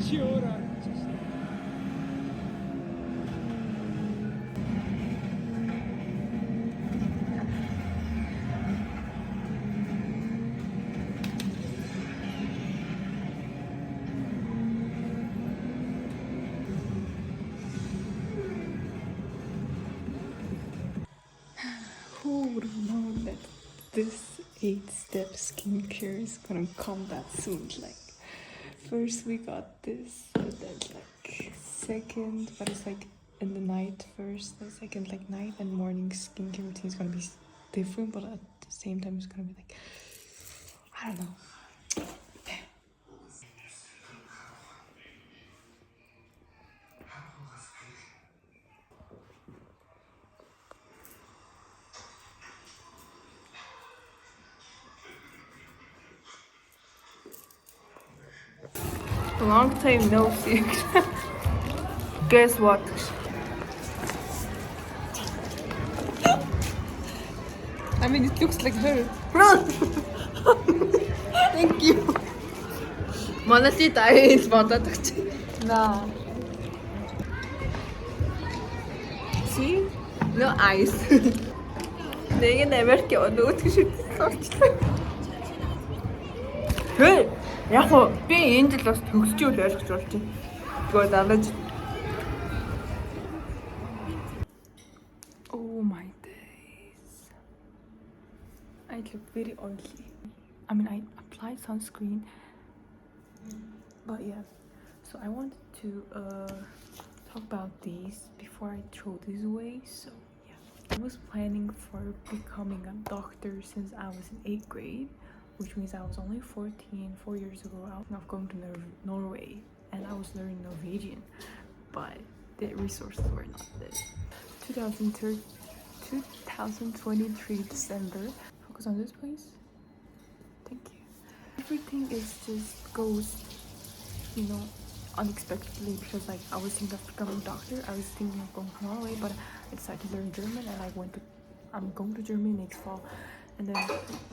Who would have known that this 8-step skincare is gonna come that soon? Like, first we got this, and then like second, but it's like in the night first, the second like night and morning skincare routine is gonna be different, but at the same time it's gonna be like, I don't know. Long time no see. Guess what? I mean, it looks like her. Thank you. Манайчи дайс бодоод өгч. No. See? No eyes. Нэг нь Америк өөдгөө шиг сурчлаа. Хөөе. Яг уу би энэ жил бас төгсчүүл ойлгож болж байна. Тэгвэл дамж. Oh my days. I look very oily. I mean, I applied sunscreen, but yeah. So I wanted to talk about these before I throw these away. So yeah, I was planning for becoming a doctor since I was in 8th grade. Which means I was only 14, 4 years ago. I was not going to Norway and I was learning Norwegian, but the resources were not there. 2023 December. Focus on this, please. Thank you. Everything is just goes, you know, unexpectedly because like I was thinking of becoming a doctor. I was thinking of going to Norway, but I decided to learn German and I'm going to Germany next fall. And then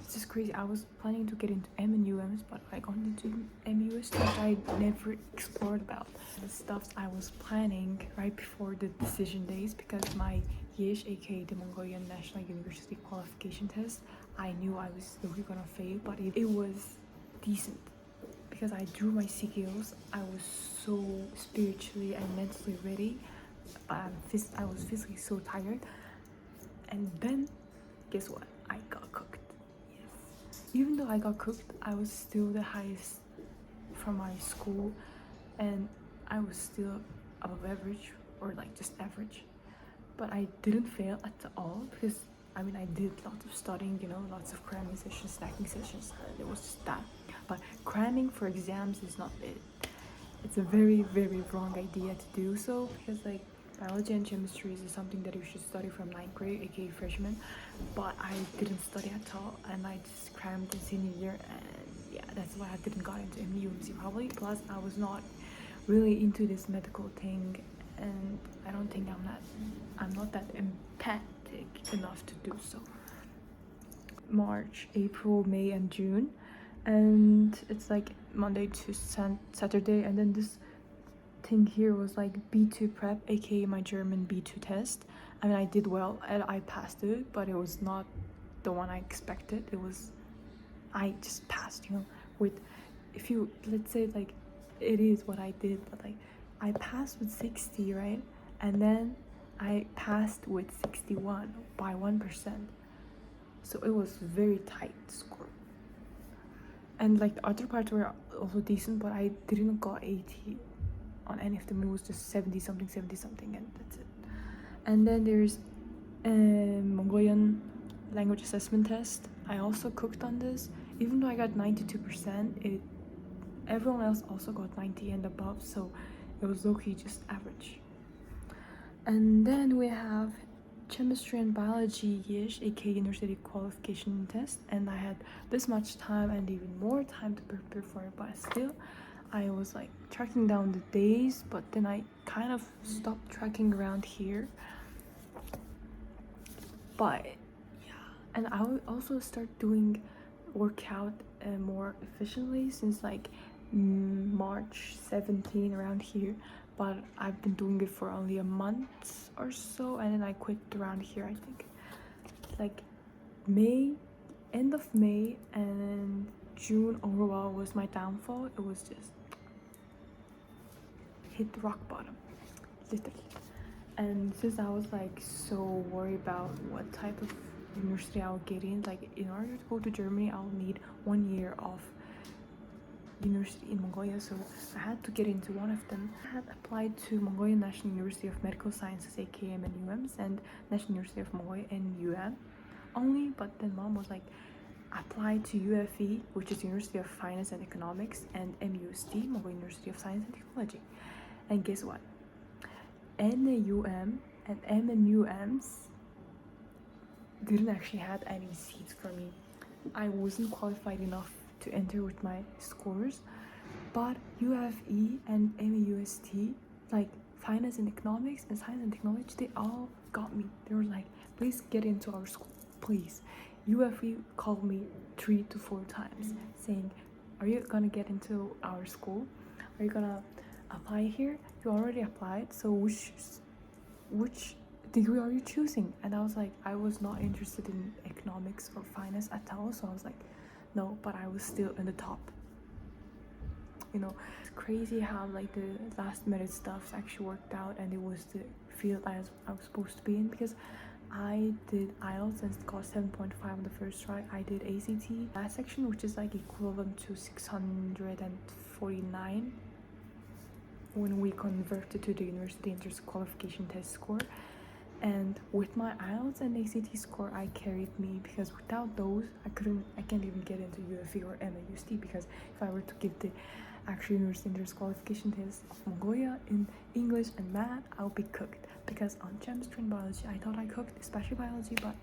it's just crazy. I was planning to get into M and UMs, but I got into MUS that I never explored about. The stuff I was planning right before the decision days because my YESH, aka the Mongolian National University qualification test, I knew I was really gonna fail, but it was decent because I drew my CKOs. I was so spiritually and mentally ready, but I was physically so tired. And then, guess what? I got cooked. Yes. Even though I got cooked, I was still the highest from my school and I was still above average or like just average. But I didn't fail at all because I mean I did lots of studying, you know, lots of cramming sessions, stacking sessions. It was just that. But cramming for exams is not it. It's a very, very wrong idea to do so because like biology and chemistry is something that you should study from 9th grade, aka freshman, but I didn't study at all and I just crammed in senior year and yeah, that's why I didn't got into MUMC probably. Plus I was not really into this medical thing and I don't think I'm not that empathic enough to do so. March, April, May and June, and it's like Monday to Saturday, and then this thing here was like B2 prep, aka my German B2 test. I mean I did well and I passed it, but it was not the one I expected. I just passed, you know, with, if you, let's say like it is what I did, but like I passed with 60, right? And then I passed with 61 by 1%. So it was very tight score. And like the other parts were also decent, but I didn't got 80 on any of them. It was just 70 something, and that's it. And then there's Mongolian language assessment test. I also cooked on this. Even though I got 92%, everyone else also got 90 and above, so it was low-key just average. And then we have chemistry and biology YESH, aka university qualification test, and I had this much time and even more time to prepare for it, but still I was like tracking down the days, but then I kind of stopped tracking around here. But yeah, and I would also start doing workout more efficiently since like March 17 around here, but I've been doing it for only a month or so, and then I quit around here. I think like May, end of May, and June overall was my downfall. It was just hit rock bottom, literally. And since I was like so worried about what type of university I'll get in, like in order to go to Germany I'll need 1 year of university in Mongolia, so I had to get into one of them. I had applied to Mongolian National University of Medical Sciences, AKM and UMS, and National University of Mongolia and UM only, but then mom was like, apply to UFE, which is University of Finance and Economics, and MUST, Mongolian University of Science and Technology. And guess what? NUM and MNUMs didn't actually have any seats for me. I wasn't qualified enough to enter with my scores, but UFE and MUST, like finance and economics and science and technology, they all got me. They were like, please get into our school, please. UFE called me 3 to 4 times saying, are you gonna get into our school? Are you gonna apply here? You already applied, so which degree are you choosing? And I was like, I was not interested in economics or finance at all, so I was like, no, but I was still in the top. You know, it's crazy how like the last minute stuff actually worked out, and it was the field I was supposed to be in, because I did IELTS and got 7.5 on the first try. I did ACT last section, which is like equivalent to 649 when we converted to the university entrance qualification test score. And with my IELTS and ACT score, I carried me, because without those I can't even get into UFE or MAUST, because if I were to give the actual university entrance qualification test of Mongolia in English and math, I'll be cooked, because on chemistry and biology I thought I cooked, especially biology, but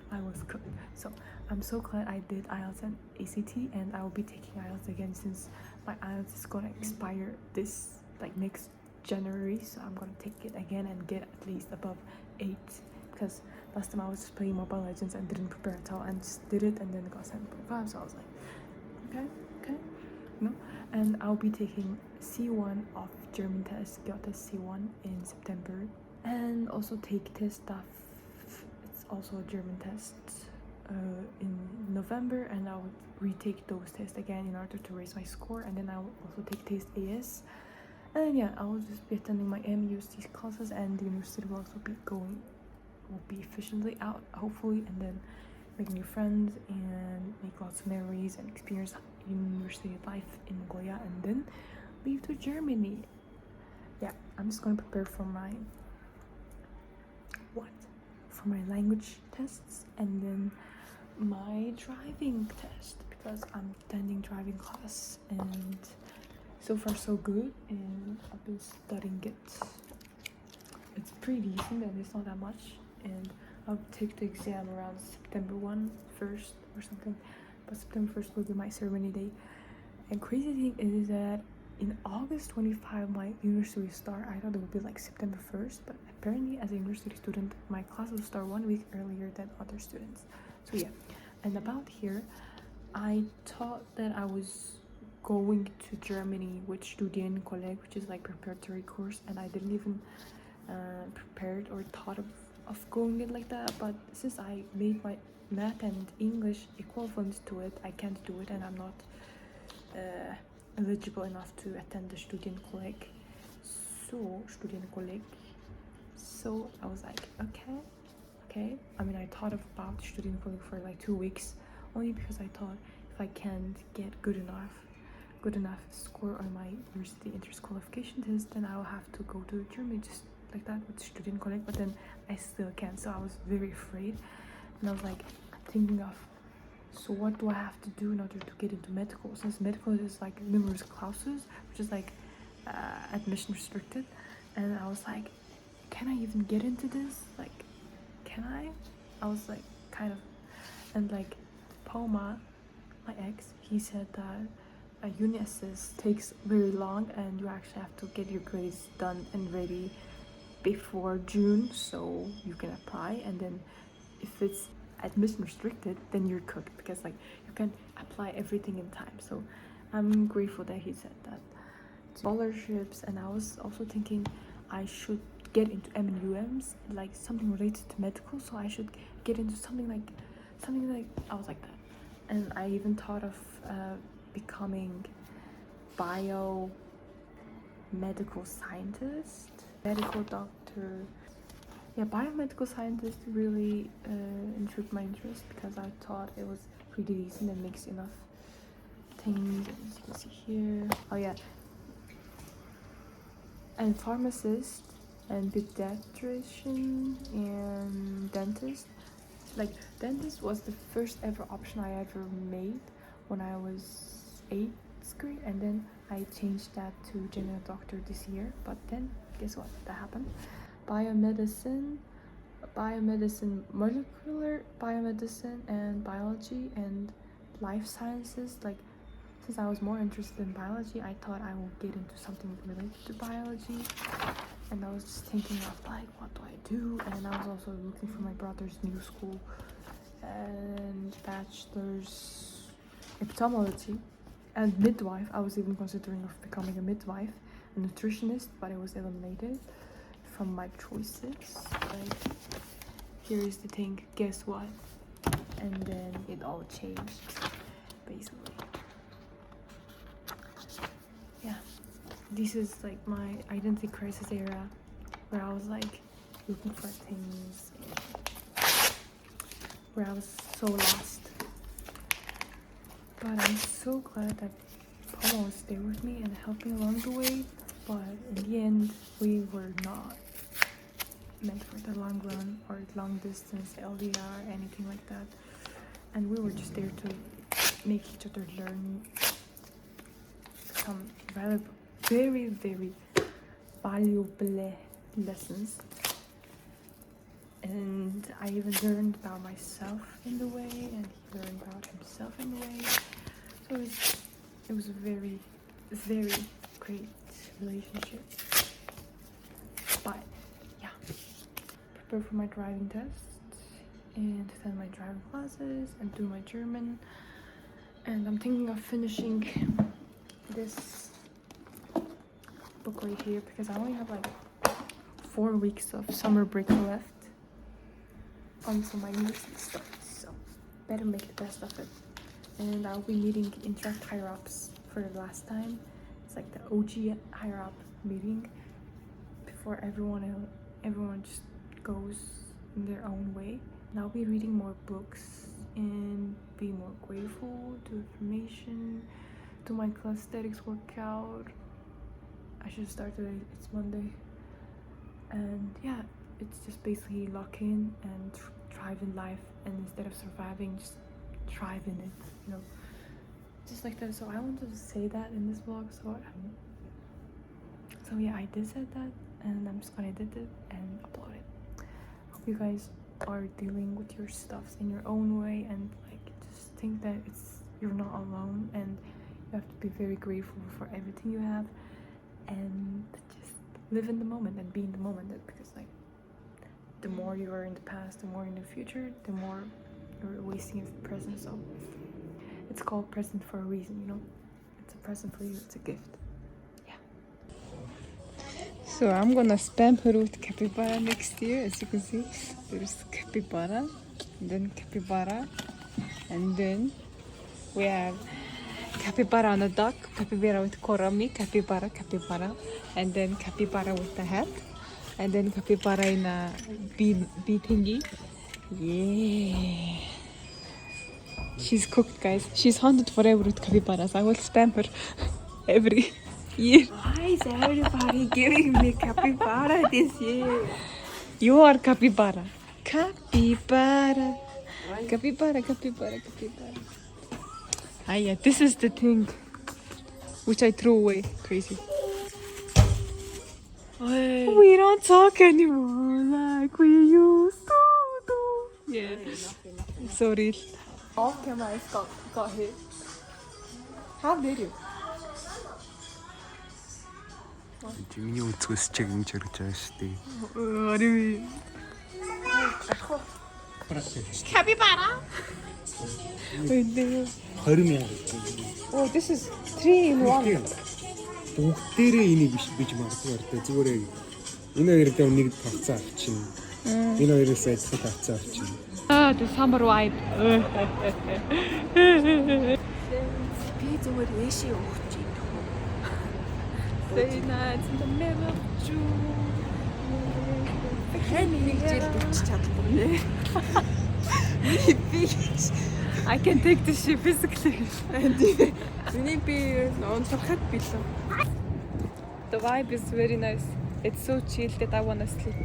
I was cooked. So I'm so glad I did IELTS and ACT, and I will be taking IELTS again since my IELTS is gonna expire this like next January, so I'm gonna take it again and get at least above 8, because last time I was just playing Mobile Legends and didn't prepare at all and just did it and then got 7.5, so I was like, okay, you know. And I'll be taking C1 of German test, got the C1 in September, and also take test stuff. It's also a German test in November, and I'll retake those tests again in order to raise my score, and then I'll also take test AS. And yeah, I will just be attending my MUST classes, and the university vlogs will be efficiently out, hopefully, and then make new friends and make lots of memories and experience university life in Mongolia, and then leave to Germany. Yeah, I'm just gonna prepare for my language tests and then my driving test, because I'm attending driving class, and so far so good, and I've been studying it. It's pretty decent and it's not that much, and I'll take the exam around September 1st or something, but September 1st will be my ceremony day. And crazy thing is that in August 25 my university will start. I thought it would be like September 1st, but apparently as a university student my class will start 1 week earlier than other students. So yeah, and about here, I thought that I was going to Germany with Studienkolleg, which is like preparatory course, and I didn't even prepared or thought of going it like that. But since I made my math and English equivalent to it, I can't do it, and I'm not eligible enough to attend the Studienkolleg. So I was like, okay. I mean, I thought about Studienkolleg for like 2 weeks, only because I thought if I can't get good enough score on my university entrance qualification test, then I'll have to go to Germany just like that with Studienkolleg, but then I still can't. So I was very afraid, and I was like thinking of, so what do I have to do in order to get into medical, since medical is like numerous clauses, which is like admission restricted. And I was like, can I even get into this? Like, can I was like kind of, and like Poma, my ex, he said that a uni assist takes very long, and you actually have to get your grades done and ready before June so you can apply, and then if it's admission restricted then you're cooked, because like you can apply everything in time. So I'm grateful that he said that. Scholarships, and I was also thinking I should get into M&UMs, like something related to medical, so I should get into something like I was like that. And I even thought of becoming biomedical scientist, medical doctor. Yeah, biomedical scientist really intrigued my interest because I thought it was pretty decent and makes enough things, as you can see here. Oh yeah, and pharmacist and pediatrician and dentist. Like, dentist was the first ever option I ever made when I was 8th grade, and then I changed that to general doctor this year. But then guess what, that happened. Biomedicine, molecular biomedicine, and biology and life sciences. Like, since I was more interested in biology, I thought I would get into something related to biology. And I was just thinking of like, what do I do? And I was also looking for my brother's new school and bachelor's ophthalmology and midwife. I was even considering of becoming a midwife, a nutritionist, but it was eliminated from my choices. Like, here is the thing, guess what? And then it all changed, basically. Yeah, this is like my identity crisis era, where I was like looking for things, where I was so lost. But I'm so glad that Paula was there with me and helped me along the way. But in the end, we were not meant for the long run or long distance LDR, anything like that. And we were just there to make each other learn some very, very valuable lessons. And I even learned about myself in the way, and he learned about himself in the way. So it was a very, very great relationship. But yeah, prepare for my driving test and attend my driving classes and do my German. And I'm thinking of finishing this book right here because I only have like 4 weeks of summer break left until my university starts, so better make the best of it. And I'll be meeting Interact higher ups for the last time. It's like the OG higher up meeting before everyone just goes in their own way. And I'll be reading more books and be more grateful to information, to my calisthenics workout. I should start today, it's Monday. And yeah, it's just basically lock in and thrive in life, and instead of surviving, just thrive in it, you know, just like that. So I wanted to say that in this vlog, so yeah, I did say that, and I'm just gonna edit it and upload it. Hope you guys are dealing with your stuffs in your own way, and like just think that you're not alone, and you have to be very grateful for everything you have, and just live in the moment and be in the moment, because like the more you are in the past, the more in the future, the more you're wasting your present. So it's called present for a reason, you know. It's a present for you, it's a gift. Yeah. So I'm gonna spam her with capybara next year. As you can see, there's capybara, then capybara, and then we have capybara on a duck, capybara with korami, capybara, and then capybara with the hat, and then capybara in a bee thingy. Yeah. She's cooked, guys. She's haunted forever with capybaras. I will spam her every year. Why is everybody giving me capybara this year? You are capybara. Capybara. Capybara. Ah yeah, this is the thing which I threw away. Crazy. Hey. We don't talk anymore like we used to do. Yeah. Sorry. Off camera, I got hit. How did you? Миний өнцгөөс чиг ингэж харагдаж байгаа шүү дээ. What do you mean? Capybara. 20,000. Oh, this is 3 in 1. Бүгдээрээ энийг бич магадгүй ортой зүгээр энэ хоёроо нэг тавцаа авчихна. Энэ хоёроос адилхан тавцаа авчихна. The summer vibe. Би зүгээр ээшээ өгч юм. Very nice in the middle of June. Хэн нэг жил өгч чадахгүй нэ. Би I can take this shit physically. миний би онцлоход билээ. The vibe is very nice. It's so chill that I wanna sleep.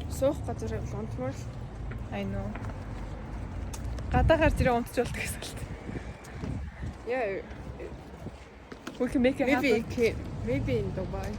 Суух газар онцмор. I know. Гадаа гарч ирээ унтчихвол гэсэн л. Yeah, We can make it happen. maybe in Dubai.